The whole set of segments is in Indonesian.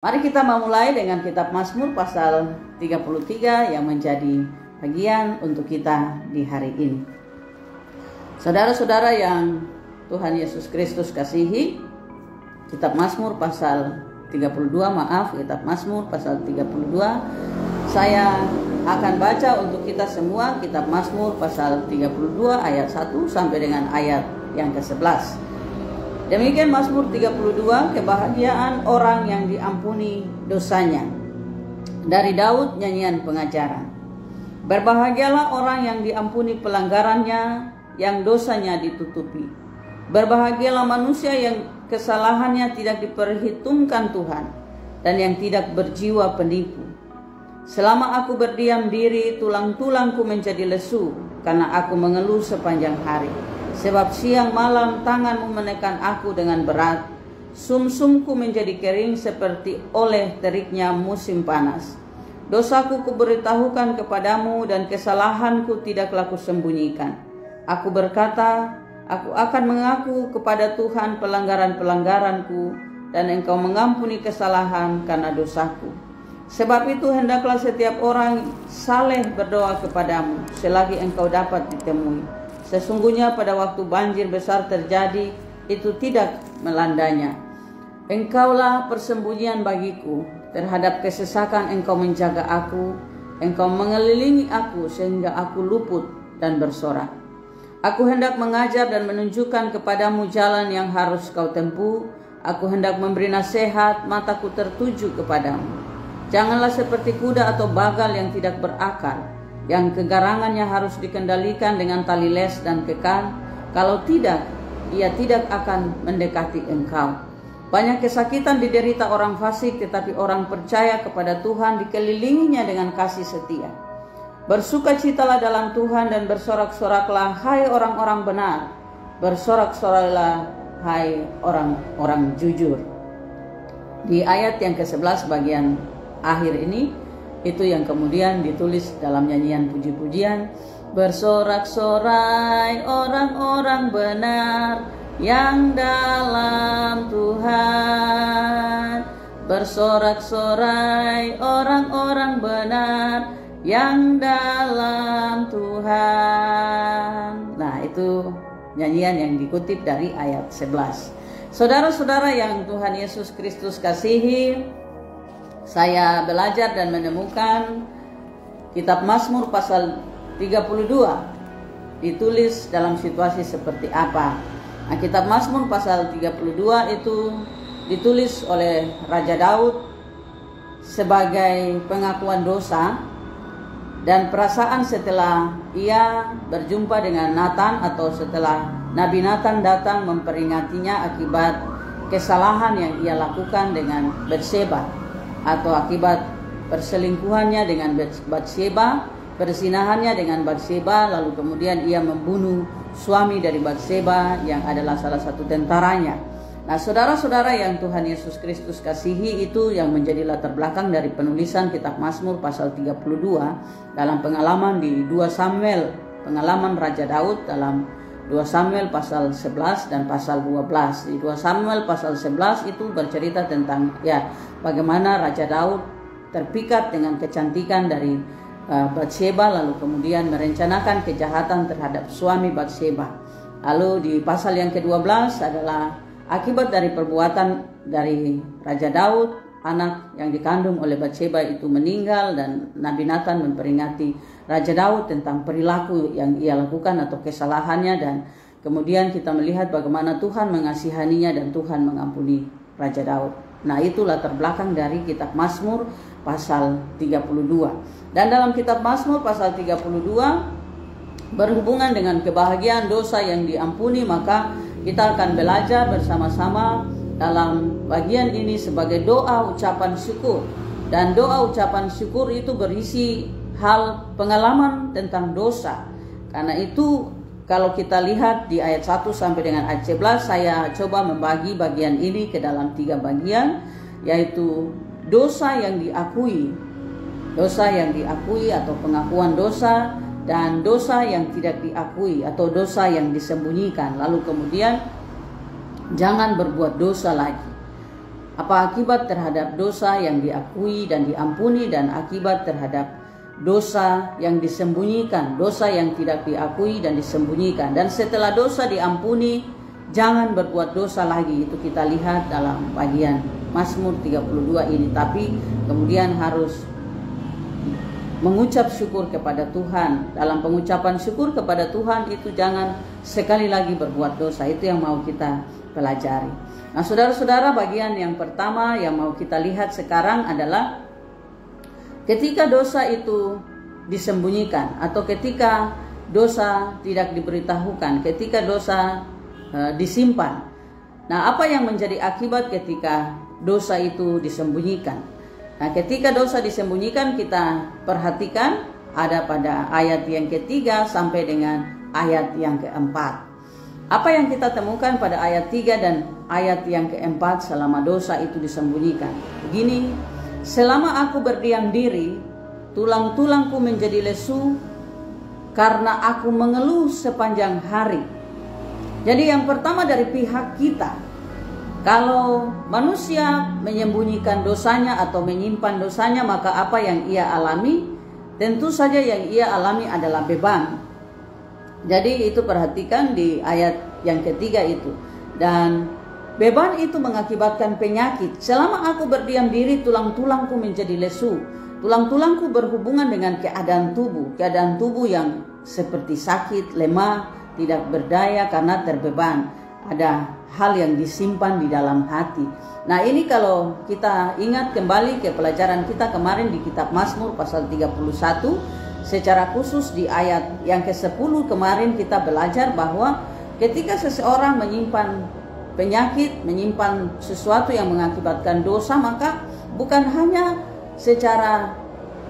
Mari kita memulai dengan kitab Mazmur pasal 33 yang menjadi bagian untuk kita di hari ini. Saudara-saudara yang Tuhan Yesus Kristus kasihi, kitab Mazmur pasal 32, kitab Mazmur pasal 32, saya akan baca untuk kita semua kitab Mazmur pasal 32 ayat 1 sampai dengan ayat yang ke-11. Demikian Mazmur 32, kebahagiaan orang yang diampuni dosanya. Dari Daud, nyanyian pengajaran. Berbahagialah orang yang diampuni pelanggarannya, yang dosanya ditutupi. Berbahagialah manusia yang kesalahannya tidak diperhitungkan Tuhan, dan yang tidak berjiwa penipu. Selama aku berdiam diri, tulang-tulangku menjadi lesu, karena aku mengeluh sepanjang hari. Sebab siang malam tanganmu menekan aku dengan berat. Sumsumku menjadi kering seperti oleh teriknya musim panas. Dosaku kuberitahukan kepadamu dan kesalahanku tidaklah kusembunyikan. Aku berkata, aku akan mengaku kepada Tuhan pelanggaran-pelanggaranku, dan Engkau mengampuni kesalahan karena dosaku. Sebab itu hendaklah setiap orang saleh berdoa kepadamu selagi Engkau dapat ditemui. Sesungguhnya pada waktu banjir besar terjadi, itu tidak melandanya. Engkaulah persembunyian bagiku, terhadap kesesakan Engkau menjaga aku. Engkau mengelilingi aku sehingga aku luput dan bersorak. Aku hendak mengajar dan menunjukkan kepadamu jalan yang harus kau tempuh. Aku hendak memberi nasihat, mataku tertuju kepadamu. Janganlah seperti kuda atau bagal yang tidak berakal, yang kegarangannya harus dikendalikan dengan tali les dan kekang. Kalau tidak, ia tidak akan mendekati engkau. Banyak kesakitan diderita orang fasik, tetapi orang percaya kepada Tuhan dikelilinginya dengan kasih setia. Bersukacitalah dalam Tuhan dan bersorak-soraklah, hai orang-orang benar. Bersorak-soraklah, hai orang-orang jujur. Di ayat yang ke-11 bagian akhir ini, itu yang kemudian ditulis dalam nyanyian puji-pujian. Bersorak-sorai orang-orang benar yang dalam Tuhan. Bersorak-sorai orang-orang benar yang dalam Tuhan. Nah, itu nyanyian yang dikutip dari ayat 11. Saudara-saudara yang Tuhan Yesus Kristus kasihi, saya belajar dan menemukan kitab Mazmur pasal 32 ditulis dalam situasi seperti apa. Nah, kitab Mazmur pasal 32 itu ditulis oleh Raja Daud sebagai pengakuan dosa dan perasaan setelah ia berjumpa dengan Nathan, atau setelah Nabi Nathan datang memperingatinya akibat kesalahan yang ia lakukan dengan Batseba, atau akibat perselingkuhannya dengan Batseba, perzinahannya dengan Batseba, lalu kemudian ia membunuh suami dari Batseba yang adalah salah satu tentaranya. Nah, saudara-saudara yang Tuhan Yesus Kristus kasihi, itu yang menjadi latar belakang dari penulisan kitab Mazmur pasal 32 dalam pengalaman di 2 Samuel, pengalaman Raja Daud dalam 2 Samuel pasal 11 dan pasal 12. Di 2 Samuel pasal 11 itu bercerita tentang bagaimana Raja Daud terpikat dengan kecantikan dari Batseba, lalu kemudian merencanakan kejahatan terhadap suami Batseba. Lalu di pasal yang ke-12 adalah akibat dari perbuatan dari Raja Daud, anak yang dikandung oleh Batseba itu meninggal, dan Nabi Nathan memperingati Raja Daud tentang perilaku yang ia lakukan atau kesalahannya, dan kemudian kita melihat bagaimana Tuhan mengasihaninya dan Tuhan mengampuni Raja Daud. Nah, itu latar belakang dari kitab Mazmur pasal 32. Dan dalam kitab Mazmur pasal 32 berhubungan dengan kebahagiaan dosa yang diampuni, maka kita akan belajar bersama-sama dalam bagian ini sebagai doa ucapan syukur. Dan doa ucapan syukur itu berisi hal pengalaman tentang dosa. Karena itu kalau kita lihat di ayat 1 sampai dengan ayat 11, saya coba membagi bagian ini ke dalam 3 bagian, yaitu dosa yang diakui atau pengakuan dosa, dan dosa yang tidak diakui atau dosa yang disembunyikan. Lalu kemudian jangan berbuat dosa lagi. Apa akibat terhadap dosa yang diakui dan diampuni, dan akibat terhadap dosa yang disembunyikan, dosa yang tidak diakui dan disembunyikan. Dan setelah dosa diampuni, jangan berbuat dosa lagi. Itu kita lihat dalam bagian Mazmur 32 ini. Tapi kemudian harus mengucap syukur kepada Tuhan. Dalam pengucapan syukur kepada Tuhan itu jangan sekali lagi berbuat dosa. Itu yang mau kita pelajari. Nah, saudara-saudara, bagian yang pertama yang mau kita lihat sekarang adalah ketika dosa itu disembunyikan atau ketika dosa tidak diberitahukan, ketika dosa disimpan. Nah, apa yang menjadi akibat ketika dosa itu disembunyikan? Nah, ketika dosa disembunyikan, kita perhatikan ada pada ayat yang ketiga sampai dengan ayat yang keempat. Apa yang kita temukan pada ayat 3 dan ayat yang keempat selama dosa itu disembunyikan? Begini, selama aku berdiam diri, tulang-tulangku menjadi lesu karena aku mengeluh sepanjang hari. Jadi yang pertama dari pihak kita, kalau manusia menyembunyikan dosanya atau menyimpan dosanya, maka apa yang ia alami? Tentu saja yang ia alami adalah beban. Jadi itu perhatikan di ayat yang ketiga itu. Dan beban itu mengakibatkan penyakit. Selama aku berdiam diri, tulang-tulangku menjadi lesu. Tulang-tulangku berhubungan dengan keadaan tubuh yang seperti sakit, lemah, tidak berdaya karena terbeban. Ada hal yang disimpan di dalam hati. Nah, ini kalau kita ingat kembali ke pelajaran kita kemarin di kitab Mazmur pasal 31, secara khusus di ayat yang ke-10 kemarin kita belajar bahwa ketika seseorang menyimpan penyakit, menyimpan sesuatu yang mengakibatkan dosa, maka bukan hanya secara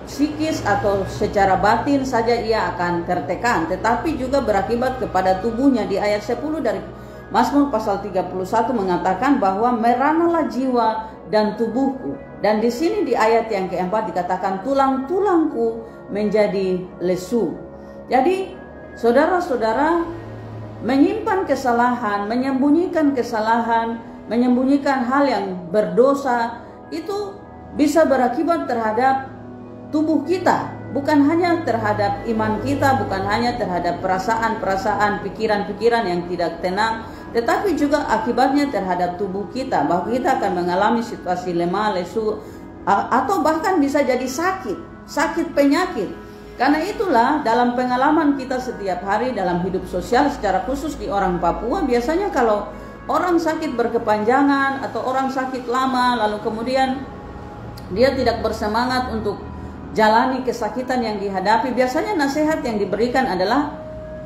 psikis atau secara batin saja ia akan tertekan, tetapi juga berakibat kepada tubuhnya. Di ayat 10 dari Mazmur pasal 31 mengatakan bahwa meranalah jiwa dan tubuhku. Dan di sini di ayat yang keempat dikatakan tulang-tulangku menjadi lesu. Jadi saudara-saudara, menyimpan kesalahan, menyembunyikan kesalahan, menyembunyikan hal yang berdosa itu bisa berakibat terhadap tubuh kita, bukan hanya terhadap iman kita, bukan hanya terhadap perasaan-perasaan, pikiran-pikiran yang tidak tenang, tetapi juga akibatnya terhadap tubuh kita, bahwa kita akan mengalami situasi lemah, lesu, atau bahkan bisa jadi sakit penyakit. Karena itulah dalam pengalaman kita setiap hari dalam hidup sosial, secara khusus di orang Papua, biasanya kalau orang sakit berkepanjangan atau orang sakit lama, lalu kemudian dia tidak bersemangat untuk jalani kesakitan yang dihadapi, biasanya nasihat yang diberikan adalah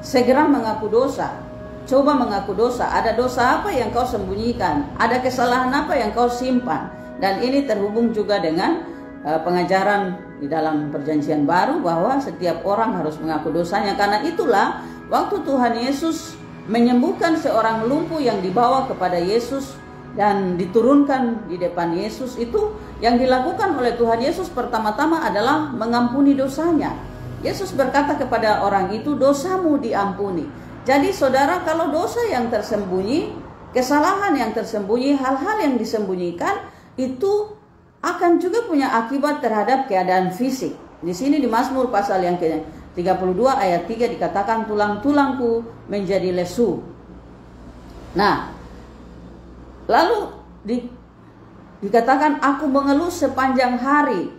segera mengaku dosa. Coba mengaku dosa. Ada dosa apa yang kau sembunyikan? Ada kesalahan apa yang kau simpan? Dan ini terhubung juga dengan pengajaran di dalam perjanjian baru bahwa setiap orang harus mengaku dosanya. Karena itulah waktu Tuhan Yesus menyembuhkan seorang lumpuh yang dibawa kepada Yesus dan diturunkan di depan Yesus, itu yang dilakukan oleh Tuhan Yesus pertama-tama adalah mengampuni dosanya. Yesus berkata kepada orang itu, dosamu diampuni. Jadi saudara, kalau dosa yang tersembunyi, kesalahan yang tersembunyi, hal-hal yang disembunyikan, itu akan juga punya akibat terhadap keadaan fisik. Di sini di Mazmur pasal yang ke-32 ayat 3 dikatakan tulang-tulangku menjadi lesu. Nah, lalu dikatakan aku mengeluh sepanjang hari.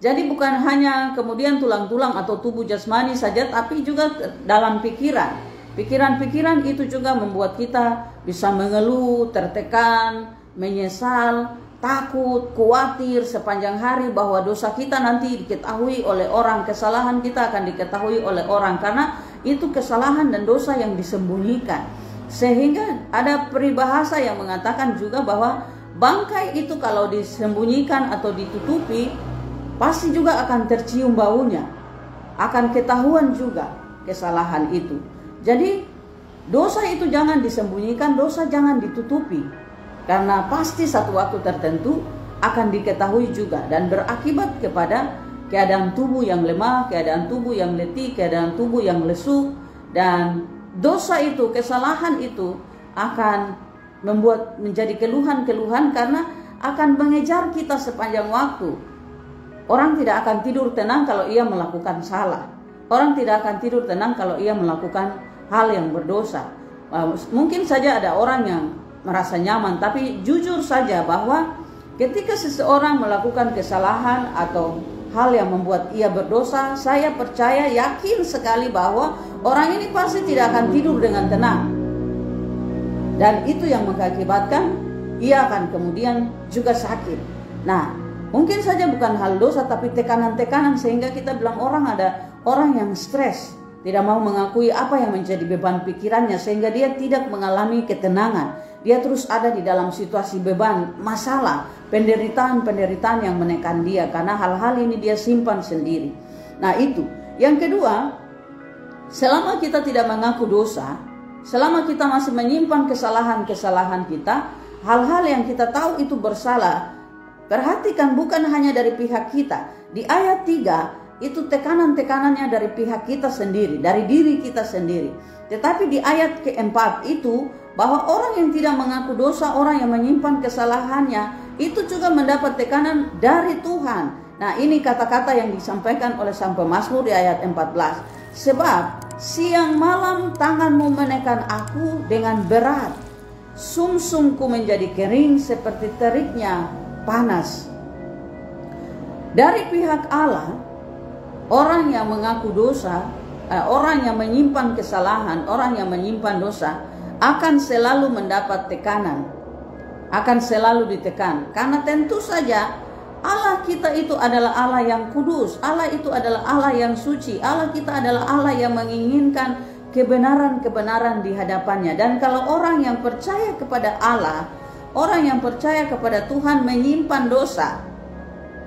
Jadi bukan hanya kemudian tulang-tulang atau tubuh jasmani saja, tapi juga dalam pikiran. Pikiran-pikiran itu juga membuat kita bisa mengeluh, tertekan, menyesal, takut, khawatir sepanjang hari bahwa dosa kita nanti diketahui oleh orang, kesalahan kita akan diketahui oleh orang, karena itu kesalahan dan dosa yang disembunyikan. Sehingga ada peribahasa yang mengatakan juga bahwa bangkai itu kalau disembunyikan atau ditutupi, pasti juga akan tercium baunya, akan ketahuan juga kesalahan itu. Jadi dosa itu jangan disembunyikan, dosa jangan ditutupi, karena pasti satu waktu tertentu akan diketahui juga dan berakibat kepada keadaan tubuh yang lemah, keadaan tubuh yang letih, keadaan tubuh yang lesu. Dan dosa itu, kesalahan itu akan membuat menjadi keluhan-keluhan karena akan mengejar kita sepanjang waktu. Orang tidak akan tidur tenang kalau ia melakukan salah. Orang tidak akan tidur tenang kalau ia melakukan hal yang berdosa. Mungkin saja ada orang yang merasa nyaman, tapi jujur saja bahwa ketika seseorang melakukan kesalahan atau hal yang membuat ia berdosa, saya percaya, yakin sekali bahwa orang ini pasti tidak akan tidur dengan tenang. Dan itu yang mengakibatkan ia akan kemudian juga sakit. Nah, mungkin saja bukan hal dosa, tapi tekanan-tekanan sehingga kita bilang ada orang yang stres, tidak mau mengakui apa yang menjadi beban pikirannya sehingga dia tidak mengalami ketenangan. Dia terus ada di dalam situasi beban, masalah, penderitaan-penderitaan yang menekan dia karena hal-hal ini dia simpan sendiri. Nah, itu. Yang kedua, selama kita tidak mengaku dosa, selama kita masih menyimpan kesalahan-kesalahan kita, hal-hal yang kita tahu itu bersalah, perhatikan bukan hanya dari pihak kita. Di ayat 3 itu tekanan-tekanannya dari pihak kita sendiri, dari diri kita sendiri. Tetapi di ayat keempat itu bahwa orang yang tidak mengaku dosa, orang yang menyimpan kesalahannya, itu juga mendapat tekanan dari Tuhan. Nah, ini kata-kata yang disampaikan oleh sang pemazmur di ayat 14. Sebab siang malam tanganmu menekan aku dengan berat, sumsumku menjadi kering seperti teriknya panas. Dari pihak Allah, orang yang mengaku dosa, orang yang menyimpan kesalahan, orang yang menyimpan dosa akan selalu mendapat tekanan, akan selalu ditekan. Karena tentu saja Allah kita itu adalah Allah yang kudus, Allah itu adalah Allah yang suci, Allah kita adalah Allah yang menginginkan kebenaran-kebenaran di hadapannya. Dan kalau orang yang percaya kepada Allah, orang yang percaya kepada Tuhan menyimpan dosa,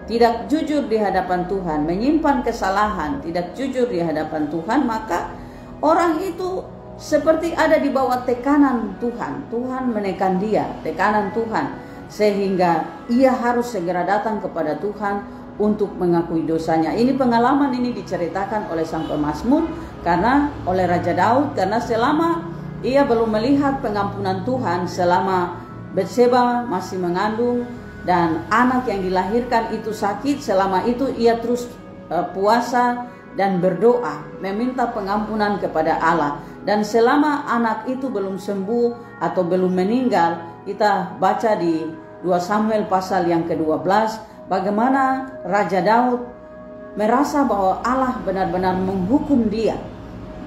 tidak jujur di hadapan Tuhan, menyimpan kesalahan, tidak jujur di hadapan Tuhan, maka orang itu seperti ada di bawah tekanan Tuhan. Tuhan menekan dia, tekanan Tuhan, sehingga ia harus segera datang kepada Tuhan untuk mengakui dosanya. Ini pengalaman ini diceritakan oleh sang pemazmur karena oleh Raja Daud, karena selama ia belum melihat pengampunan Tuhan, selama Batseba masih mengandung dan anak yang dilahirkan itu sakit, selama itu ia terus puasa dan berdoa meminta pengampunan kepada Allah. Dan selama anak itu belum sembuh atau belum meninggal, kita baca di 2 Samuel pasal yang ke-12 bagaimana Raja Daud merasa bahwa Allah benar-benar menghukum dia.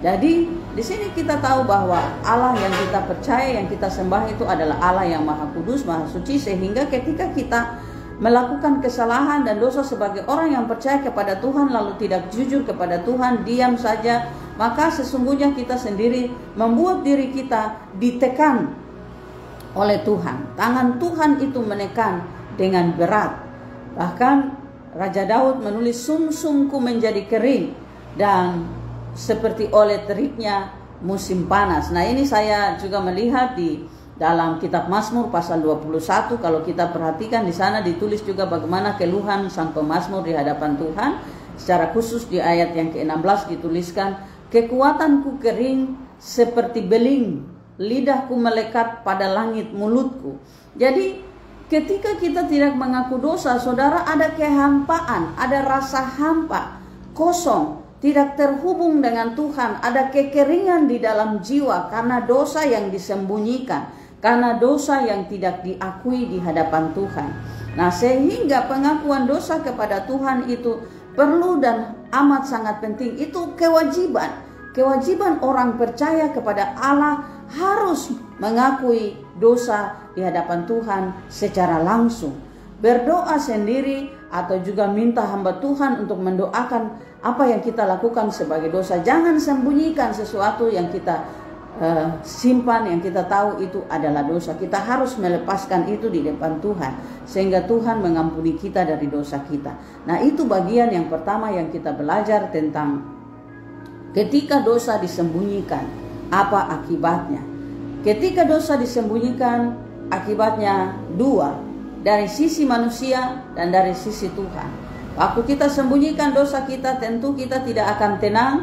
Jadi di sini kita tahu bahwa Allah yang kita percaya, yang kita sembah itu adalah Allah yang Maha Kudus, Maha Suci, sehingga ketika kita melakukan kesalahan dan dosa sebagai orang yang percaya kepada Tuhan lalu tidak jujur kepada Tuhan, diam saja, maka sesungguhnya kita sendiri membuat diri kita ditekan oleh Tuhan. Tangan Tuhan itu menekan dengan berat. Bahkan Raja Daud menulis, sumsumku menjadi kering dan seperti oleh teriknya musim panas. Nah, ini saya juga melihat di dalam kitab Mazmur pasal 21, kalau kita perhatikan di sana ditulis juga bagaimana keluhan sang pemazmur di hadapan Tuhan. Secara khusus di ayat yang ke-16 dituliskan, kekuatanku kering seperti beling, lidahku melekat pada langit mulutku. Jadi ketika kita tidak mengaku dosa, saudara, ada kehampaan, ada rasa hampa, kosong, tidak terhubung dengan Tuhan, ada kekeringan di dalam jiwa karena dosa yang disembunyikan, karena dosa yang tidak diakui di hadapan Tuhan. Nah, sehingga pengakuan dosa kepada Tuhan itu perlu dan amat sangat penting. Itu kewajiban orang percaya kepada Allah harus mengakui dosa di hadapan Tuhan secara langsung, berdoa sendiri atau juga minta hamba Tuhan untuk mendoakan apa yang kita lakukan sebagai dosa. Jangan sembunyikan sesuatu yang kita simpan, yang kita tahu itu adalah dosa. Kita harus melepaskan itu di depan Tuhan sehingga Tuhan mengampuni kita dari dosa kita. Nah, itu bagian yang pertama yang kita belajar tentang ketika dosa disembunyikan, apa akibatnya. Ketika dosa disembunyikan, akibatnya dua, dari sisi manusia dan dari sisi Tuhan. Waktu kita sembunyikan dosa kita, tentu kita tidak akan tenang,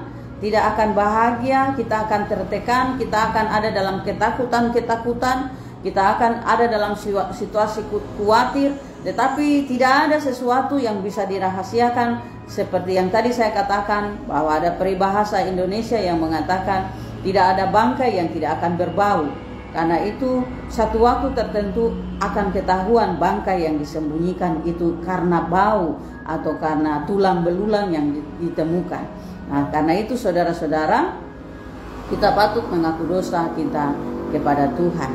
tidak akan bahagia, kita akan tertekan, kita akan ada dalam ketakutan-ketakutan, kita akan ada dalam situasi khawatir, tetapi tidak ada sesuatu yang bisa dirahasiakan. Seperti yang tadi saya katakan, bahwa ada peribahasa Indonesia yang mengatakan tidak ada bangkai yang tidak akan berbau. Karena itu satu waktu tertentu akan ketahuan bangkai yang disembunyikan itu karena bau atau karena tulang belulang yang ditemukan. Nah, karena itu saudara-saudara, kita patut mengaku dosa kita kepada Tuhan.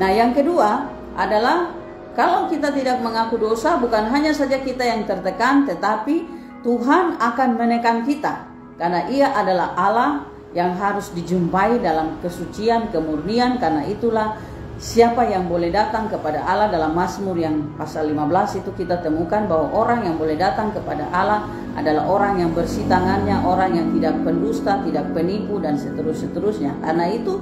Nah, yang kedua adalah kalau kita tidak mengaku dosa, bukan hanya saja kita yang tertekan, tetapi Tuhan akan menekan kita. Karena Ia adalah Allah yang harus dijumpai dalam kesucian, kemurnian. Karena itulah siapa yang boleh datang kepada Allah. Dalam Mazmur yang pasal 15 itu kita temukan bahwa orang yang boleh datang kepada Allah adalah orang yang bersih tangannya, orang yang tidak pendusta, tidak penipu, dan seterusnya. Karena itu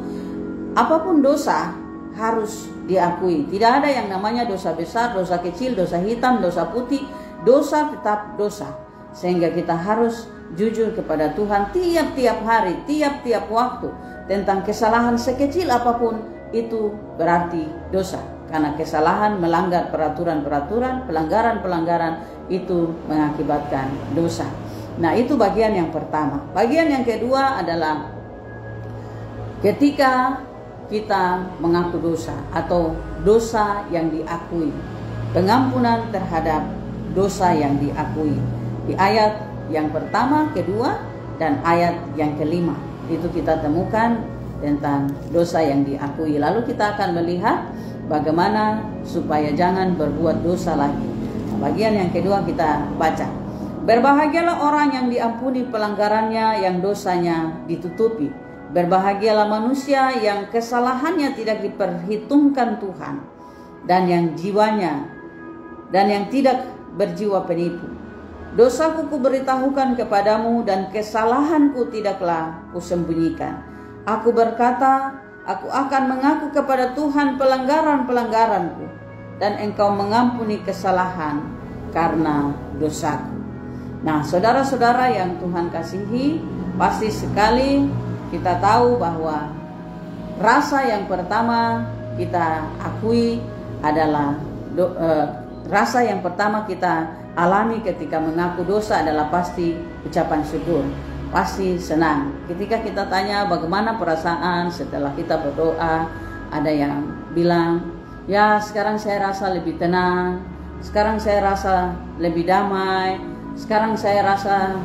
apapun dosa harus diakui. Tidak ada yang namanya dosa besar, dosa kecil, dosa hitam, dosa putih. Dosa tetap dosa. Sehingga kita harus jujur kepada Tuhan tiap-tiap hari, tiap-tiap waktu tentang kesalahan sekecil apapun itu berarti dosa. Karena kesalahan melanggar peraturan-peraturan, pelanggaran-pelanggaran itu mengakibatkan dosa. Nah, itu bagian yang pertama. Bagian yang kedua adalah ketika kita mengaku dosa atau dosa yang diakui. Pengampunan terhadap dosa yang diakui. Di ayat yang pertama, kedua, dan ayat yang kelima itu kita temukan tentang dosa yang diakui. Lalu kita akan melihat bagaimana supaya jangan berbuat dosa lagi. Nah, bagian yang kedua kita baca. Berbahagialah orang yang diampuni pelanggarannya, yang dosanya ditutupi. Berbahagialah manusia yang kesalahannya tidak diperhitungkan Tuhan, dan yang tidak berjiwa penipu. Dosaku kuberitahukan kepadamu, dan kesalahanku tidaklah kusembunyikan. Aku berkata, aku akan mengaku kepada Tuhan pelanggaran-pelanggaranku, dan engkau mengampuni kesalahan karena dosaku. Nah, saudara-saudara yang Tuhan kasihi, pasti sekali kita tahu bahwa rasa yang pertama kita akui adalah rasa yang pertama kita alami ketika mengaku dosa adalah pasti ucapan syukur, pasti senang. Ketika kita tanya bagaimana perasaan setelah kita berdoa, ada yang bilang, ya sekarang saya rasa lebih tenang, sekarang saya rasa lebih damai, sekarang saya rasa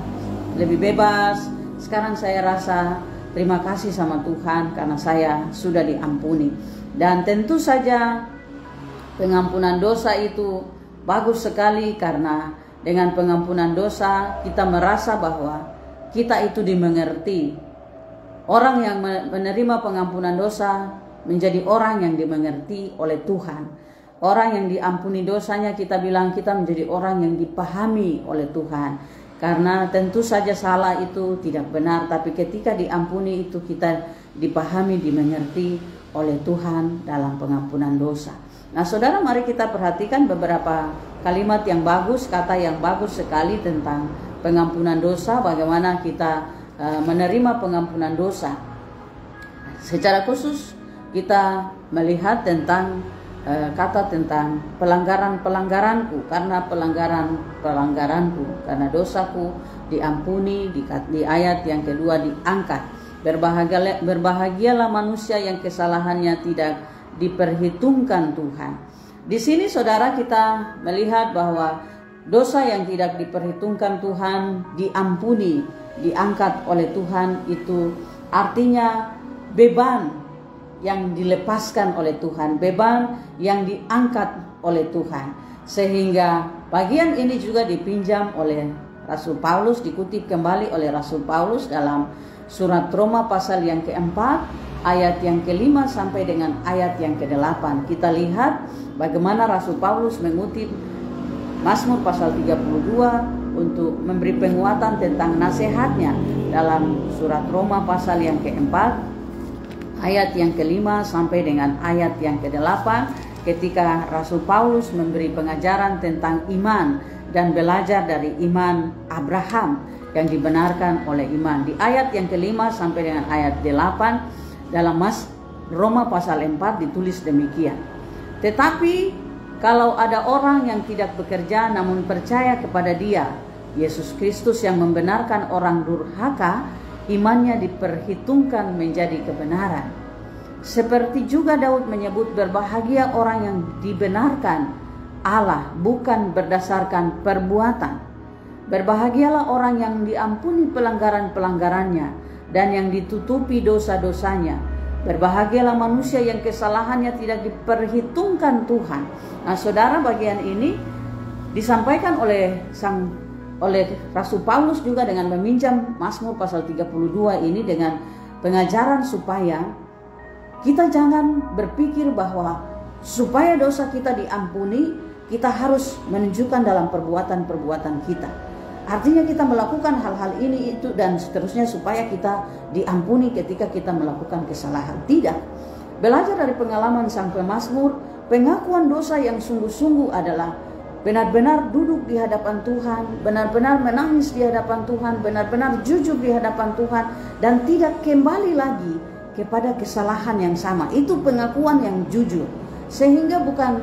lebih bebas, sekarang saya rasa terima kasih sama Tuhan karena saya sudah diampuni. Dan tentu saja pengampunan dosa itu bagus sekali, karena dengan pengampunan dosa kita merasa bahwa kita itu dimengerti. Orang yang menerima pengampunan dosa menjadi orang yang dimengerti oleh Tuhan. Orang yang diampuni dosanya kita bilang kita menjadi orang yang dipahami oleh Tuhan. Karena tentu saja salah itu tidak benar, tapi ketika diampuni itu kita dipahami, dimengerti oleh Tuhan dalam pengampunan dosa. Nah, saudara, mari kita perhatikan beberapa kalimat yang bagus, kata yang bagus sekali tentang pengampunan dosa, bagaimana kita menerima pengampunan dosa. Secara khusus kita melihat tentang kata tentang pelanggaran-pelanggaranku, karena pelanggaran-pelanggaranku, karena dosaku diampuni. Di ayat yang kedua diangkat, berbahagialah manusia yang kesalahannya tidak diperhitungkan Tuhan. Di sini saudara kita melihat bahwa dosa yang tidak diperhitungkan Tuhan diampuni, diangkat oleh Tuhan, itu artinya beban yang dilepaskan oleh Tuhan, beban yang diangkat oleh Tuhan. Sehingga bagian ini juga dipinjam oleh Rasul Paulus, dikutip kembali oleh Rasul Paulus dalam surat Roma pasal yang keempat, ayat yang ke-5 sampai dengan ayat yang ke-8. Kita lihat bagaimana Rasul Paulus mengutip Mazmur pasal 32 untuk memberi penguatan tentang nasihatnya dalam surat Roma pasal yang ke-4, ayat yang ke-5 sampai dengan ayat yang ke-8, ketika Rasul Paulus memberi pengajaran tentang iman dan belajar dari iman Abraham yang dibenarkan oleh iman. Di ayat yang ke-5 sampai dengan ayat 8 dalam Roma pasal 4 ditulis demikian. Tetapi kalau ada orang yang tidak bekerja namun percaya kepada Dia, Yesus Kristus yang membenarkan orang durhaka, imannya diperhitungkan menjadi kebenaran. Seperti juga Daud menyebut berbahagia orang yang dibenarkan Allah bukan berdasarkan perbuatan. Berbahagialah orang yang diampuni pelanggaran-pelanggarannya dan yang ditutupi dosa-dosanya. Berbahagialah manusia yang kesalahannya tidak diperhitungkan Tuhan. Nah, saudara, bagian ini disampaikan oleh Rasul Paulus juga dengan meminjam Mazmur pasal 32 ini dengan pengajaran supaya kita jangan berpikir bahwa supaya dosa kita diampuni, kita harus menunjukkan dalam perbuatan-perbuatan kita. Artinya kita melakukan hal-hal ini, itu, dan seterusnya supaya kita diampuni ketika kita melakukan kesalahan. Tidak. Belajar dari pengalaman sang pemazmur, pengakuan dosa yang sungguh-sungguh adalah benar-benar duduk di hadapan Tuhan, benar-benar menangis di hadapan Tuhan, benar-benar jujur di hadapan Tuhan, dan tidak kembali lagi kepada kesalahan yang sama. Itu pengakuan yang jujur. Sehingga bukan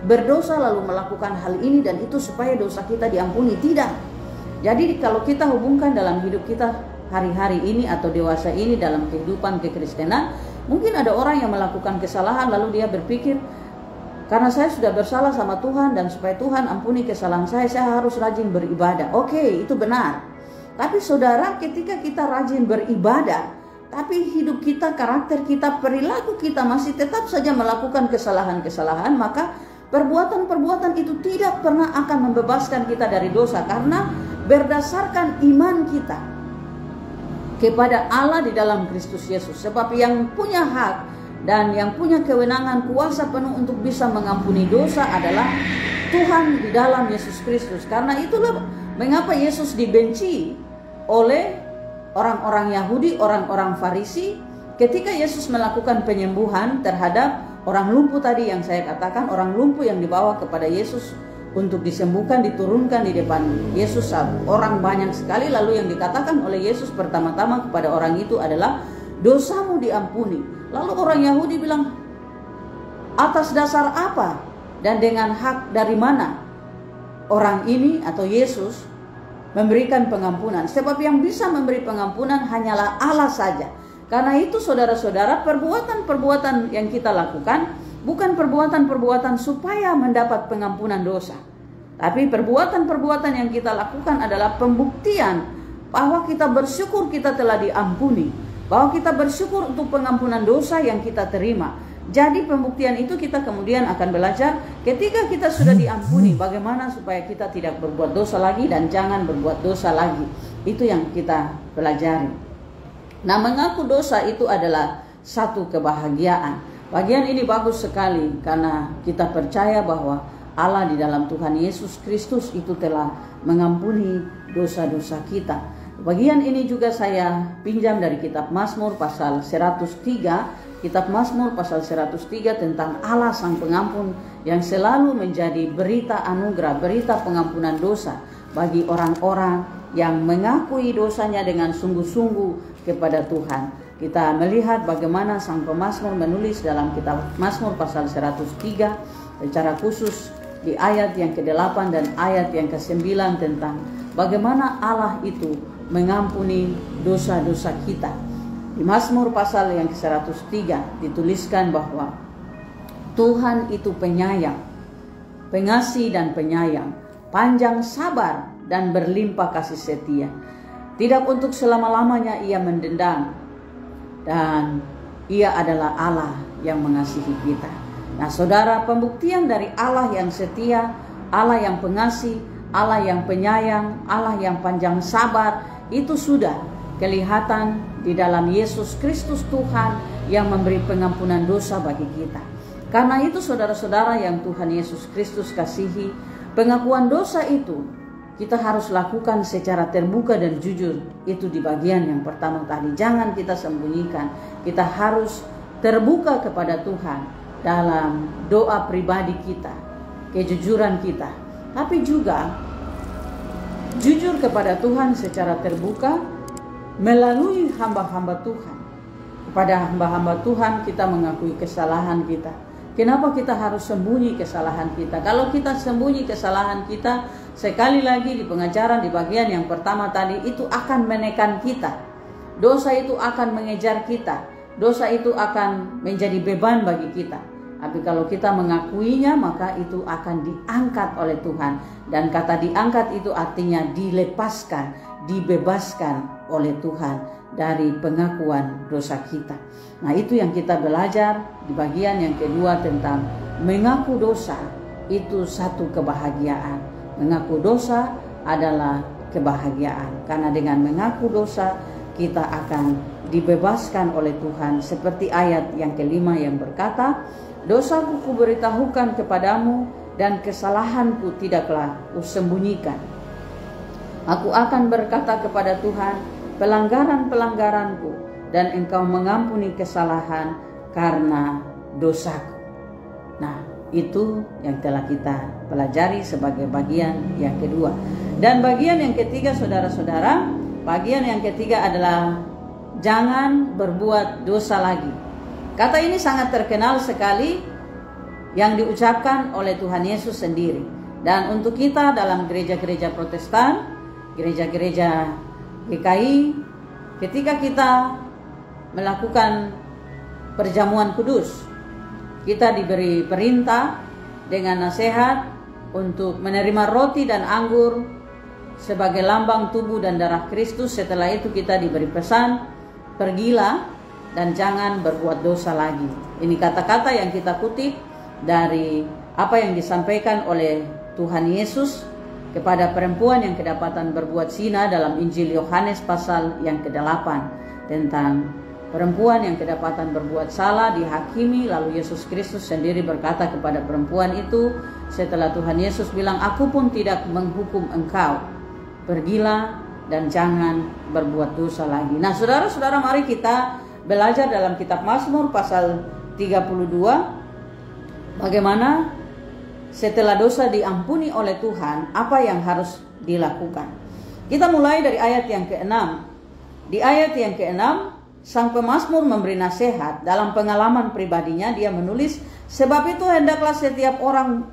berdosa lalu melakukan hal ini dan itu supaya dosa kita diampuni. Tidak. Jadi kalau kita hubungkan dalam hidup kita hari-hari ini atau dewasa ini dalam kehidupan kekristenan, mungkin ada orang yang melakukan kesalahan lalu dia berpikir, karena saya sudah bersalah sama Tuhan dan supaya Tuhan ampuni kesalahan saya harus rajin beribadah. Oke, itu benar. Tapi saudara, ketika kita rajin beribadah, tapi hidup kita, karakter kita, perilaku kita masih tetap saja melakukan kesalahan-kesalahan, maka perbuatan-perbuatan itu tidak pernah akan membebaskan kita dari dosa, karena berdasarkan iman kita kepada Allah di dalam Kristus Yesus. Sebab yang punya hak dan yang punya kewenangan kuasa penuh untuk bisa mengampuni dosa adalah Tuhan di dalam Yesus Kristus. Karena itulah mengapa Yesus dibenci oleh orang-orang Yahudi, orang-orang Farisi, ketika Yesus melakukan penyembuhan terhadap orang lumpuh tadi yang saya katakan, orang lumpuh yang dibawa kepada Yesus untuk disembuhkan, diturunkan di depan Yesus saat orang banyak sekali. Lalu yang dikatakan oleh Yesus pertama-tama kepada orang itu adalah, dosamu diampuni. Lalu orang Yahudi bilang, atas dasar apa dan dengan hak dari mana orang ini atau Yesus memberikan pengampunan? Sebab yang bisa memberi pengampunan hanyalah Allah saja. Karena itu saudara-saudara, perbuatan-perbuatan yang kita lakukan bukan perbuatan-perbuatan supaya mendapat pengampunan dosa. Tapi perbuatan-perbuatan yang kita lakukan adalah pembuktian bahwa kita bersyukur kita telah diampuni, bahwa kita bersyukur untuk pengampunan dosa yang kita terima. Jadi pembuktian itu kita kemudian akan belajar ketika kita sudah diampuni, bagaimana supaya kita tidak berbuat dosa lagi dan jangan berbuat dosa lagi. Itu yang kita pelajari. Nah, mengaku dosa itu adalah satu kebahagiaan. Bagian ini bagus sekali karena kita percaya bahwa Allah di dalam Tuhan Yesus Kristus itu telah mengampuni dosa-dosa kita. Bagian ini juga saya pinjam dari kitab Mazmur pasal 103. Kitab Mazmur pasal 103 tentang Allah Sang Pengampun yang selalu menjadi berita anugerah, berita pengampunan dosa bagi orang-orang yang mengakui dosanya dengan sungguh-sungguh kepada Tuhan. Kita melihat bagaimana Sang Pemazmur menulis dalam kitab Mazmur pasal 103 secara khusus di ayat yang ke-8 dan ayat yang ke-9 tentang bagaimana Allah itu mengampuni dosa-dosa kita. Di Mazmur pasal yang ke-103 dituliskan bahwa Tuhan itu penyayang, pengasih dan penyayang, panjang sabar dan berlimpah kasih setia. Tidak untuk selama-lamanya ia mendendam, dan ia adalah Allah yang mengasihi kita. Nah saudara, pembuktian dari Allah yang setia, Allah yang pengasih, Allah yang penyayang, Allah yang panjang sabar, itu sudah kelihatan di dalam Yesus Kristus Tuhan yang memberi pengampunan dosa bagi kita. Karena itu saudara-saudara yang Tuhan Yesus Kristus kasihi, pengakuan dosa itu kita harus lakukan secara terbuka dan jujur. Itu di bagian yang pertama tadi. Jangan kita sembunyikan. Kita harus terbuka kepada Tuhan dalam doa pribadi kita, kejujuran kita. Tapi juga jujur kepada Tuhan secara terbuka melalui hamba-hamba Tuhan. kepada hamba-hamba Tuhan kita mengakui kesalahan kita. Kenapa kita harus sembunyi kesalahan kita? Kalau kita sembunyi kesalahan kita, sekali lagi di pengajaran di bagian yang pertama tadi, itu akan menekan kita. Dosa itu akan mengejar kita. Dosa itu akan menjadi beban bagi kita. Tapi kalau kita mengakuinya, maka itu akan diangkat oleh Tuhan. Dan kata diangkat itu artinya dilepaskan, dibebaskan oleh Tuhan dari pengakuan dosa kita. Nah, itu yang kita belajar di bagian yang kedua tentang mengaku dosa. Itu satu kebahagiaan. Mengaku dosa adalah kebahagiaan. Karena dengan mengaku dosa kita akan dibebaskan oleh Tuhan. Seperti ayat yang kelima yang berkata, dosaku kuberitahukan kepadamu dan kesalahanku tidaklah kusembunyikan. Aku akan berkata kepada Tuhan, pelanggaran-pelanggaranku, dan engkau mengampuni kesalahan karena dosaku. Nah, itu yang telah kita pelajari sebagai bagian yang kedua. Dan bagian yang ketiga, saudara-saudara, bagian yang ketiga adalah jangan berbuat dosa lagi. Kata ini sangat terkenal sekali yang diucapkan oleh Tuhan Yesus sendiri. Dan untuk kita dalam gereja-gereja Protestan, gereja-gereja GKI, ketika kita melakukan perjamuan kudus, kita diberi perintah dengan nasihat untuk menerima roti dan anggur sebagai lambang tubuh dan darah Kristus. Setelah itu kita diberi pesan, pergilah dan jangan berbuat dosa lagi. Ini kata-kata yang kita kutip dari apa yang disampaikan oleh Tuhan Yesus kepada perempuan yang kedapatan berbuat zina dalam Injil Yohanes pasal yang ke-8, tentang perempuan yang kedapatan berbuat salah dihakimi, lalu Yesus Kristus sendiri berkata kepada perempuan itu setelah Tuhan Yesus bilang, aku pun tidak menghukum engkau, pergilah dan jangan berbuat dosa lagi. Nah, saudara-saudara, mari kita belajar dalam kitab Mazmur pasal 32 bagaimana setelah dosa diampuni oleh Tuhan, apa yang harus dilakukan. Kita mulai dari ayat yang ke-6. Di ayat yang ke-6, sang pemazmur memberi nasihat. Dalam pengalaman pribadinya dia menulis, sebab itu hendaklah setiap orang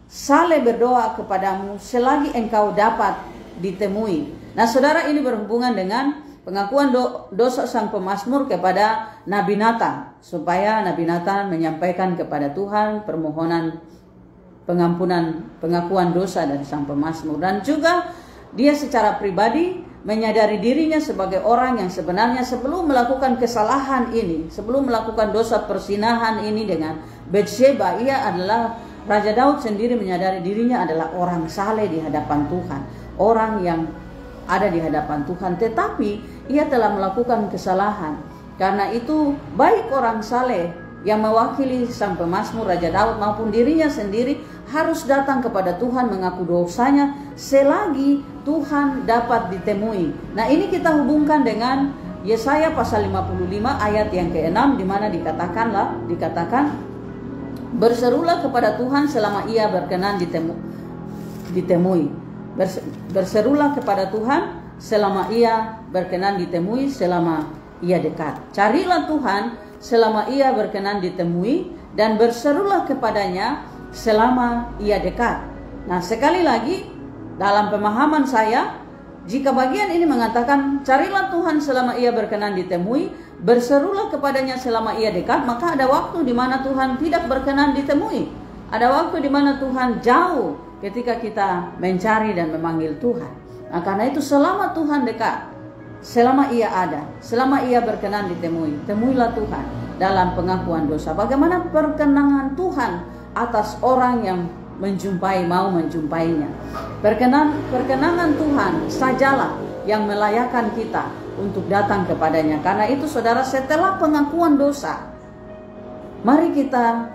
saleh berdoa kepadamu selagi engkau dapat ditemui. Nah, saudara, ini berhubungan dengan pengakuan dosa sang pemazmur kepada Nabi Natan, supaya Nabi Natan menyampaikan kepada Tuhan permohonan pengakuan dosa dari sang pemazmur. Dan juga dia secara pribadi menyadari dirinya sebagai orang yang sebenarnya sebelum melakukan kesalahan ini, sebelum melakukan dosa persinahan ini dengan Betsheba, ia adalah Raja Daud sendiri menyadari dirinya adalah orang saleh di hadapan Tuhan, orang yang ada di hadapan Tuhan, tetapi ia telah melakukan kesalahan. Karena itu baik orang saleh yang mewakili sang pemazmur Raja Daud maupun dirinya sendiri harus datang kepada Tuhan mengaku dosanya selagi Tuhan dapat ditemui. Nah, ini kita hubungkan dengan Yesaya pasal 55 ayat yang ke-6, di mana dikatakan berserulah kepada Tuhan selama ia berkenan ditemui. Berserulah kepada Tuhan selama ia berkenan ditemui, selama ia dekat. Carilah Tuhan selama ia berkenan ditemui, dan berserulah kepadanya selama ia dekat. Nah, sekali lagi dalam pemahaman saya, jika bagian ini mengatakan carilah Tuhan selama ia berkenan ditemui, berserulah kepadanya selama ia dekat, maka ada waktu di mana Tuhan tidak berkenan ditemui. Ada waktu di mana Tuhan jauh ketika kita mencari dan memanggil Tuhan. Nah, karena itu selama Tuhan dekat, selama ia ada, selama ia berkenan ditemui, temuilah Tuhan dalam pengakuan dosa. Bagaimana perkenangan Tuhan atas orang yang mau menjumpainya. Perkenangan Tuhan sajalah yang melayakkan kita untuk datang kepadanya. Karena itu, saudara, setelah pengakuan dosa, mari kita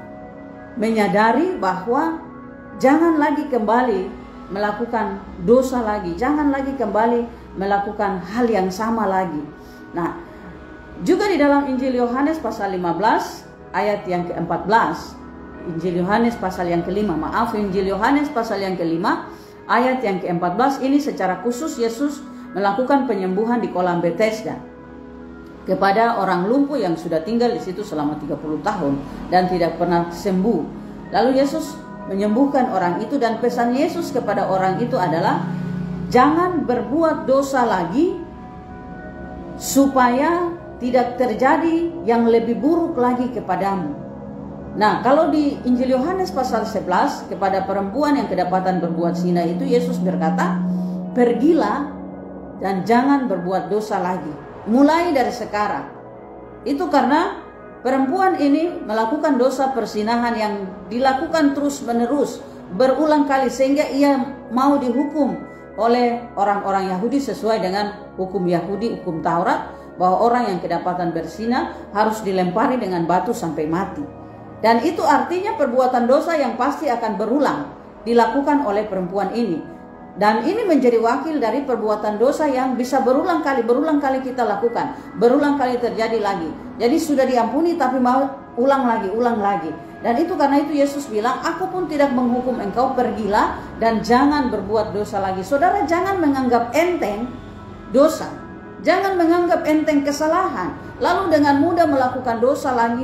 menyadari bahwa jangan lagi kembali melakukan dosa lagi, jangan lagi kembali melakukan hal yang sama lagi. Nah, juga di dalam Injil Yohanes pasal 15 ayat yang ke-14, Injil Yohanes pasal yang Injil Yohanes pasal yang ke-5 ayat yang ke-14, ini secara khusus Yesus melakukan penyembuhan di kolam Bethesda. kepada orang lumpuh yang sudah tinggal di situ selama 30 tahun dan tidak pernah sembuh. Lalu Yesus menyembuhkan orang itu, dan pesan Yesus kepada orang itu adalah jangan berbuat dosa lagi supaya tidak terjadi yang lebih buruk lagi kepadamu. Nah, kalau di Injil Yohanes pasal 11 kepada perempuan yang kedapatan berbuat zina itu, Yesus berkata, pergilah dan jangan berbuat dosa lagi, mulai dari sekarang. Itu karena perempuan ini melakukan dosa perzinahan yang dilakukan terus menerus, berulang kali, sehingga ia mau dihukum oleh orang-orang Yahudi sesuai dengan hukum Yahudi, hukum Taurat, bahwa orang yang kedapatan berzina harus dilempari dengan batu sampai mati. Dan itu artinya perbuatan dosa yang pasti akan berulang dilakukan oleh perempuan ini. Dan ini menjadi wakil dari perbuatan dosa yang bisa berulang kali kita lakukan, berulang kali terjadi lagi. Jadi sudah diampuni tapi mau ulang lagi. Dan itu karena itu Yesus bilang, aku pun tidak menghukum engkau, pergilah dan jangan berbuat dosa lagi. Saudara, jangan menganggap enteng dosa. Jangan menganggap enteng kesalahan, lalu dengan mudah melakukan dosa lagi,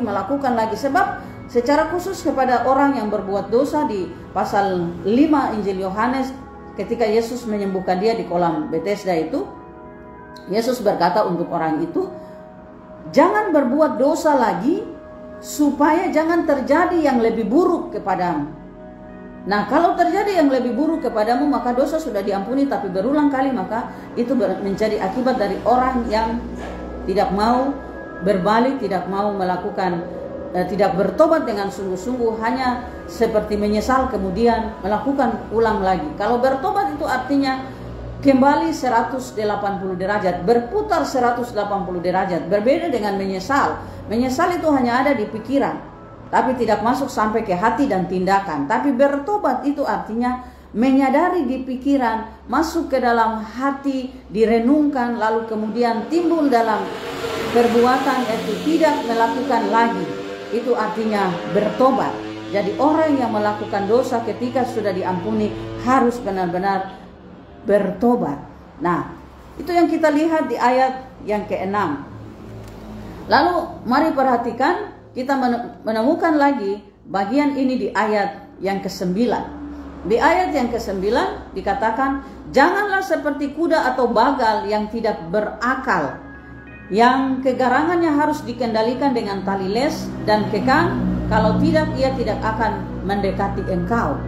sebab secara khusus kepada orang yang berbuat dosa di pasal 5 Injil Yohanes, ketika Yesus menyembuhkan dia di kolam Bethesda itu, Yesus berkata untuk orang itu, jangan berbuat dosa lagi supaya jangan terjadi yang lebih buruk kepadamu. Nah, kalau terjadi yang lebih buruk kepadamu, maka dosa sudah diampuni tapi berulang kali, maka itu menjadi akibat dari orang yang tidak mau berbalik, tidak mau melakukan, tidak bertobat dengan sungguh-sungguh, hanya seperti menyesal kemudian melakukan ulang lagi. Kalau bertobat itu artinya kembali 180 derajat, berputar 180 derajat, berbeda dengan menyesal. Menyesal itu hanya ada di pikiran, tapi tidak masuk sampai ke hati dan tindakan. Tapi bertobat itu artinya menyadari di pikiran, masuk ke dalam hati, direnungkan, lalu kemudian timbul dalam perbuatan, yaitu tidak melakukan lagi. Itu artinya bertobat. Jadi orang yang melakukan dosa ketika sudah diampuni harus benar-benar bertobat. Nah, itu yang kita lihat di ayat yang ke-6. Lalu mari perhatikan, kita menemukan lagi bagian ini di ayat yang ke-9. Di ayat yang ke-9 dikatakan, janganlah seperti kuda atau bagal yang tidak berakal, yang kegarangannya harus dikendalikan dengan tali les dan kekang, kalau tidak ia tidak akan mendekati engkau.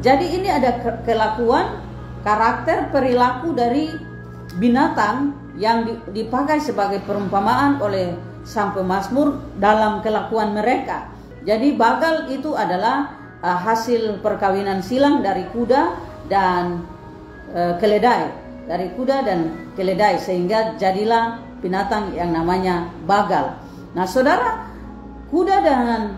Jadi ini ada kelakuan, karakter, perilaku dari binatang yang dipakai sebagai perumpamaan oleh sang pemazmur dalam kelakuan mereka. Jadi bagal itu adalah hasil perkawinan silang dari kuda dan keledai, dari kuda dan keledai, sehingga jadilah binatang yang namanya bagal. Nah, saudara, kuda dengan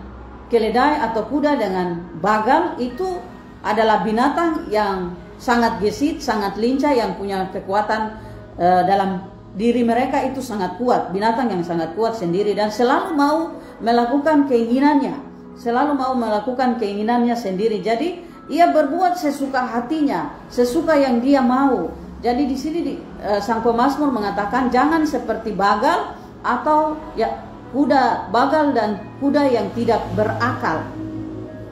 keledai atau kuda dengan bagal itu adalah binatang yang sangat gesit, sangat lincah, yang punya kekuatan dalam diri mereka itu sangat kuat, binatang yang sangat kuat sendiri, dan selalu mau melakukan keinginannya, sendiri. Jadi ia berbuat sesuka hatinya, sesuka yang dia mau. Jadi di sini sang pemazmur mengatakan jangan seperti bagal atau ya kuda bagal dan kuda yang tidak berakal,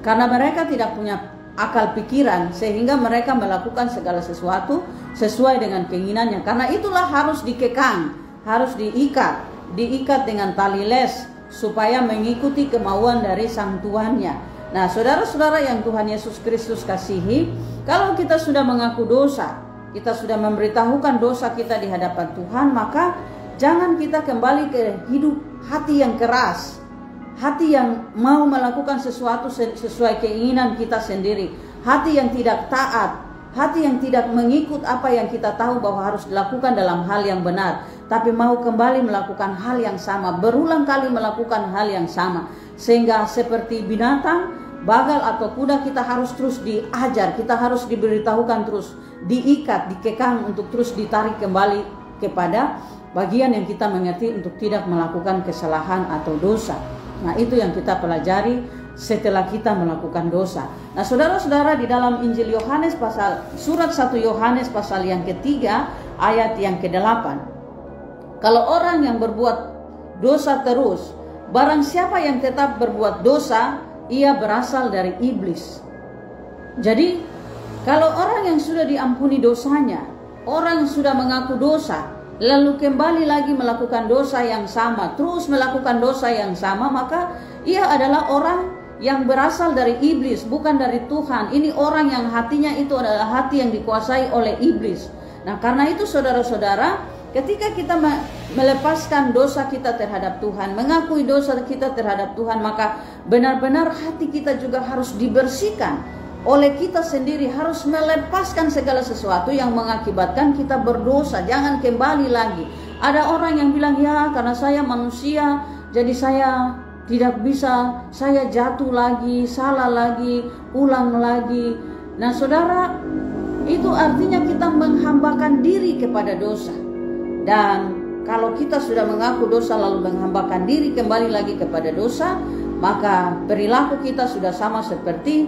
karena mereka tidak punya akal pikiran, sehingga mereka melakukan segala sesuatu sesuai dengan keinginannya. Karena itulah harus dikekang, harus diikat dengan tali les supaya mengikuti kemauan dari sang tuannya. Nah, saudara-saudara yang Tuhan Yesus Kristus kasihi, kalau kita sudah mengaku dosa, kita sudah memberitahukan dosa kita di hadapan Tuhan, maka jangan kita kembali ke hidup hati yang keras, hati yang mau melakukan sesuatu sesuai keinginan kita sendiri, hati yang tidak taat, hati yang tidak mengikut apa yang kita tahu bahwa harus dilakukan dalam hal yang benar, tapi mau kembali melakukan hal yang sama, berulang kali melakukan hal yang sama, sehingga seperti binatang, bagal atau kuda, kita harus terus diajar, kita harus diberitahukan terus, diikat, dikekang untuk terus ditarik kembali kepada bagian yang kita mengerti untuk tidak melakukan kesalahan atau dosa. Nah, itu yang kita pelajari setelah kita melakukan dosa. Nah, saudara-saudara, di dalam Injil Yohanes surat 1 Yohanes pasal yang ketiga ayat yang ke-8. Kalau orang yang berbuat dosa terus. Barang siapa yang tetap berbuat dosa, ia berasal dari iblis. Jadi kalau orang yang sudah diampuni dosanya, orang yang sudah mengaku dosa, lalu kembali lagi melakukan dosa yang sama, terus melakukan dosa yang sama, maka ia adalah orang yang berasal dari iblis, bukan dari Tuhan. Ini orang yang hatinya itu adalah hati yang dikuasai oleh iblis. Nah, karena itu saudara-saudara, ketika kita melepaskan dosa kita terhadap Tuhan, mengakui dosa kita terhadap Tuhan, maka benar-benar hati kita juga harus dibersihkan oleh kita sendiri, harus melepaskan segala sesuatu yang mengakibatkan kita berdosa. Jangan kembali lagi. Ada orang yang bilang, ya karena saya manusia, jadi saya tidak bisa, saya jatuh lagi, salah lagi, ulang lagi. Nah saudara, itu artinya kita menghambakan diri kepada dosa. Dan kalau kita sudah mengaku dosa lalu menghambakan diri kembali lagi kepada dosa, maka perilaku kita sudah sama seperti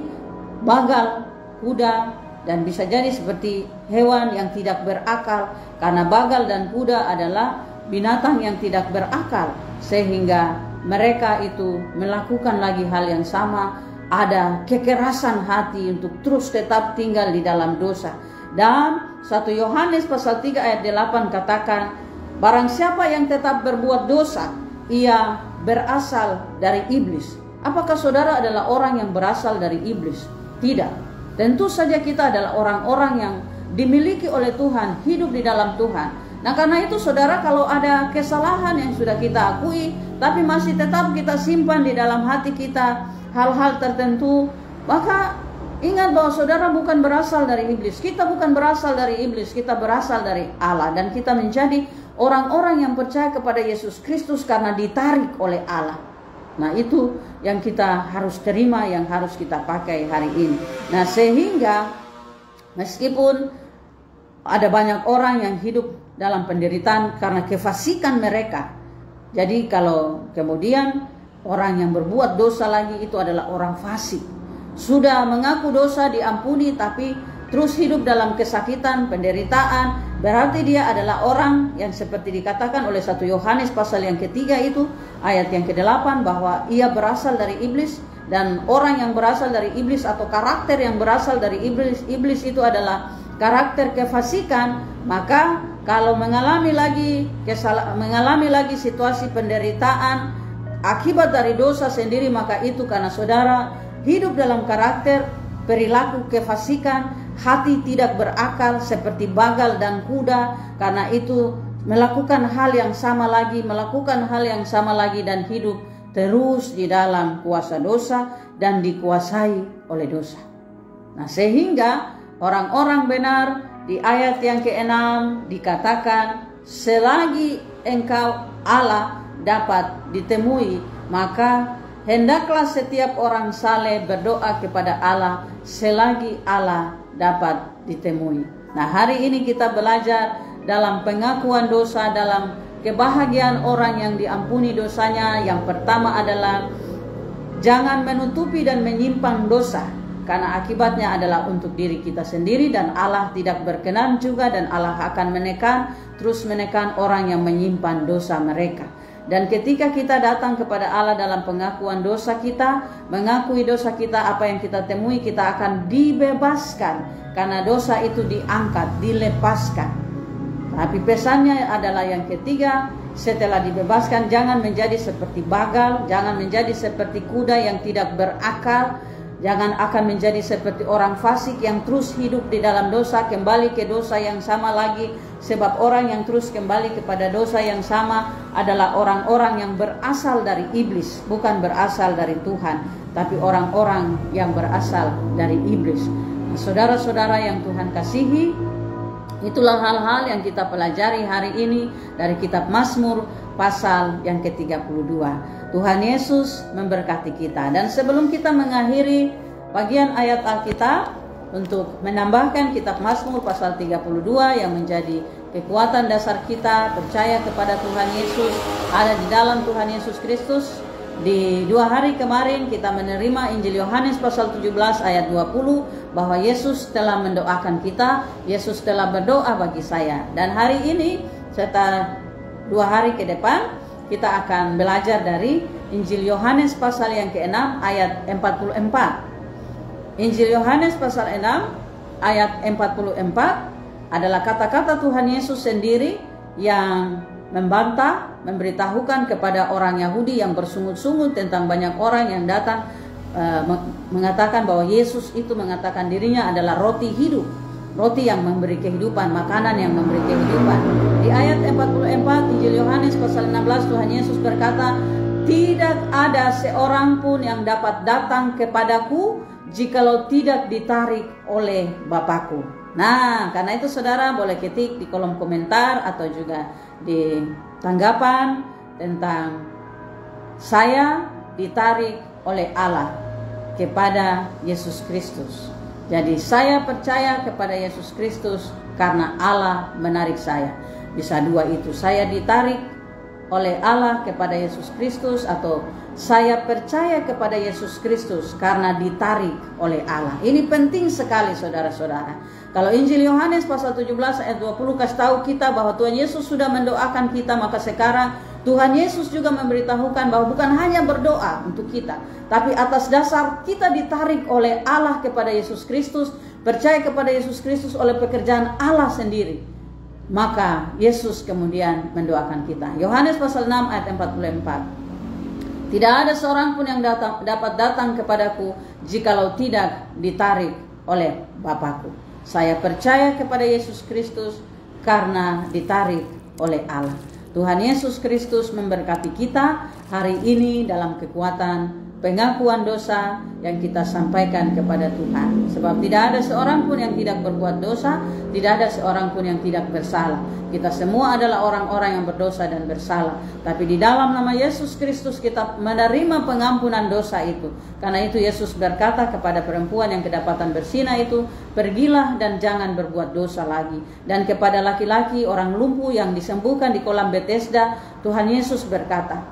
bagal, kuda, dan bisa jadi seperti hewan yang tidak berakal. Karena bagal dan kuda adalah binatang yang tidak berakal, sehingga mereka itu melakukan lagi hal yang sama. Ada kekerasan hati untuk terus tetap tinggal di dalam dosa. Dan 1 Yohanes pasal 3 ayat 8 katakan, barang siapa yang tetap berbuat dosa, ia berasal dari iblis. Apakah saudara adalah orang yang berasal dari iblis? Tidak. Tentu saja kita adalah orang-orang yang dimiliki oleh Tuhan, hidup di dalam Tuhan. Nah karena itu saudara, kalau ada kesalahan yang sudah kita akui, tapi masih tetap kita simpan di dalam hati kita hal-hal tertentu, maka ingat bahwa saudara bukan berasal dari iblis. Kita bukan berasal dari iblis, kita berasal dari Allah. Dan kita menjadi orang-orang yang percaya kepada Yesus Kristus karena ditarik oleh Allah. Nah itu yang kita harus terima, yang harus kita pakai hari ini. Nah sehingga meskipun ada banyak orang yang hidup dalam penderitaan karena kefasikan mereka. Jadi kalau kemudian orang yang berbuat dosa lagi itu adalah orang fasik. Sudah mengaku dosa, diampuni, tapi terus hidup dalam kesakitan, penderitaan, berarti dia adalah orang yang seperti dikatakan oleh 1 Yohanes pasal yang ketiga itu, ayat yang ke-8, bahwa ia berasal dari iblis. Dan orang yang berasal dari iblis atau karakter yang berasal dari iblis itu adalah karakter kefasikan. Maka kalau mengalami lagi situasi penderitaan akibat dari dosa sendiri, maka itu karena saudara hidup dalam karakter perilaku kefasikan, hati tidak berakal seperti bagal dan kuda. Karena itu melakukan hal yang sama lagi, dan hidup terus di dalam kuasa dosa dan dikuasai oleh dosa. Nah sehingga orang-orang benar di ayat yang ke-6 dikatakan, selagi engkau Allah dapat ditemui, maka hendaklah setiap orang saleh berdoa kepada Allah selagi Allah dapat ditemui. Nah hari ini kita belajar dalam pengakuan dosa, dalam kebahagiaan orang yang diampuni dosanya. Yang pertama adalah jangan menutupi dan menyimpan dosa, karena akibatnya adalah untuk diri kita sendiri dan Allah tidak berkenan juga, dan Allah akan terus menekan orang yang menyimpan dosa mereka. Dan ketika kita datang kepada Allah dalam pengakuan dosa kita, mengakui dosa kita, apa yang kita temui, kita akan dibebaskan. Karena dosa itu diangkat, dilepaskan. Tapi pesannya adalah yang ketiga, setelah dibebaskan jangan menjadi seperti bagal, jangan menjadi seperti kuda yang tidak berakal, jangan akan menjadi seperti orang fasik yang terus hidup di dalam dosa, kembali ke dosa yang sama lagi. Sebab orang yang terus kembali kepada dosa yang sama adalah orang-orang yang berasal dari iblis, bukan berasal dari Tuhan, tapi orang-orang yang berasal dari iblis. Nah, saudara-saudara yang Tuhan kasihi, itulah hal-hal yang kita pelajari hari ini dari kitab Mazmur pasal yang ke-32. Tuhan Yesus memberkati kita. Dan sebelum kita mengakhiri bagian ayat Alkitab, untuk menambahkan kitab Mazmur pasal 32 yang menjadi kekuatan dasar kita percaya kepada Tuhan Yesus, ada di dalam Tuhan Yesus Kristus. Di 2 hari kemarin kita menerima Injil Yohanes pasal 17 ayat 20, bahwa Yesus telah mendoakan kita, Yesus telah berdoa bagi saya. Dan hari ini serta 2 hari ke depan kita akan belajar dari Injil Yohanes pasal yang ke-6 ayat 44. Injil Yohanes pasal 6 ayat 44 adalah kata-kata Tuhan Yesus sendiri yang membantah, memberitahukan kepada orang Yahudi yang bersungut-sungut tentang banyak orang yang datang mengatakan bahwa Yesus itu mengatakan dirinya adalah roti hidup, roti yang memberi kehidupan, makanan yang memberi kehidupan. Di ayat 44 Injil Yohanes pasal 16 Tuhan Yesus berkata, tidak ada seorang pun yang dapat datang kepadaku jikalau tidak ditarik oleh Bapakku. Nah, karena itu saudara boleh ketik di kolom komentar atau juga di tanggapan tentang saya ditarik oleh Allah kepada Yesus Kristus. Jadi saya percaya kepada Yesus Kristus karena Allah menarik saya. Bisa dua itu, saya ditarik oleh Allah kepada Yesus Kristus, atau saya percaya kepada Yesus Kristus karena ditarik oleh Allah. Ini penting sekali saudara-saudara. Kalau Injil Yohanes pasal 17 ayat 20 kasih tahu kita bahwa Tuhan Yesus sudah mendoakan kita, maka sekarang Tuhan Yesus juga memberitahukan bahwa bukan hanya berdoa untuk kita, tapi atas dasar kita ditarik oleh Allah kepada Yesus Kristus, percaya kepada Yesus Kristus oleh pekerjaan Allah sendiri, maka Yesus kemudian mendoakan kita. Yohanes pasal 6 ayat 44. Tidak ada seorang pun yang dapat datang kepadaku jikalau tidak ditarik oleh Bapakku. Saya percaya kepada Yesus Kristus karena ditarik oleh Allah. Tuhan Yesus Kristus memberkati kita hari ini dalam kekuatan pengakuan dosa yang kita sampaikan kepada Tuhan. Sebab tidak ada seorang pun yang tidak berbuat dosa, tidak ada seorang pun yang tidak bersalah. Kita semua adalah orang-orang yang berdosa dan bersalah. Tapi di dalam nama Yesus Kristus kita menerima pengampunan dosa itu. Karena itu Yesus berkata kepada perempuan yang kedapatan bersinah itu, pergilah dan jangan berbuat dosa lagi. Dan kepada laki-laki orang lumpuh yang disembuhkan di kolam Bethesda, Tuhan Yesus berkata,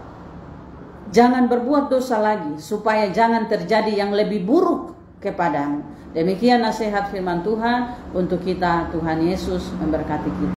jangan berbuat dosa lagi, supaya jangan terjadi yang lebih buruk kepadamu. Demikian nasihat firman Tuhan untuk kita. Tuhan Yesus memberkati kita.